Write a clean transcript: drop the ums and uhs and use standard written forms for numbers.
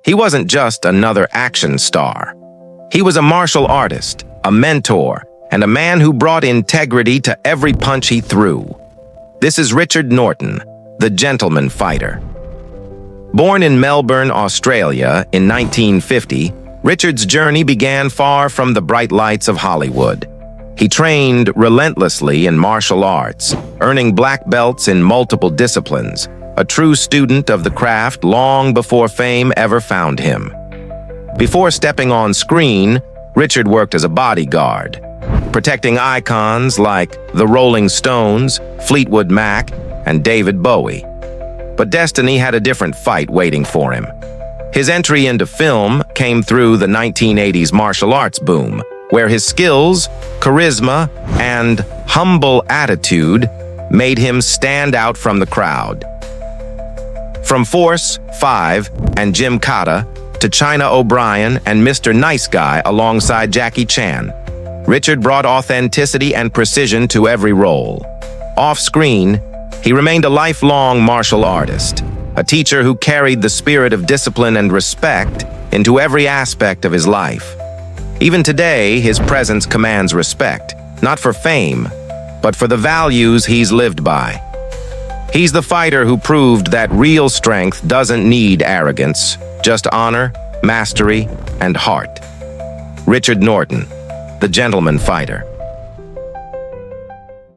He wasn't just another action star. He was a martial artist, a mentor, and a man who brought integrity to every punch he threw. This is Richard Norton, the gentleman fighter. Born in Melbourne, Australia in 1950, Richard's journey began far from the bright lights of Hollywood. He trained relentlessly in martial arts, earning black belts in multiple disciplines, a true student of the craft long before fame ever found him. Before stepping on screen, Richard worked as a bodyguard, protecting icons like the Rolling Stones, Fleetwood Mac, and David Bowie. But destiny had a different fight waiting for him. His entry into film came through the 1980s martial arts boom, where his skills, charisma, and humble attitude made him stand out from the crowd. From Force, 5, and Jim Cotta to China O'Brien and Mr. Nice Guy alongside Jackie Chan, Richard brought authenticity and precision to every role. Off-screen, he remained a lifelong martial artist, a teacher who carried the spirit of discipline and respect into every aspect of his life. Even today, his presence commands respect, not for fame, but for the values he's lived by. He's the fighter who proved that real strength doesn't need arrogance, just honor, mastery, and heart. Richard Norton, the gentleman fighter.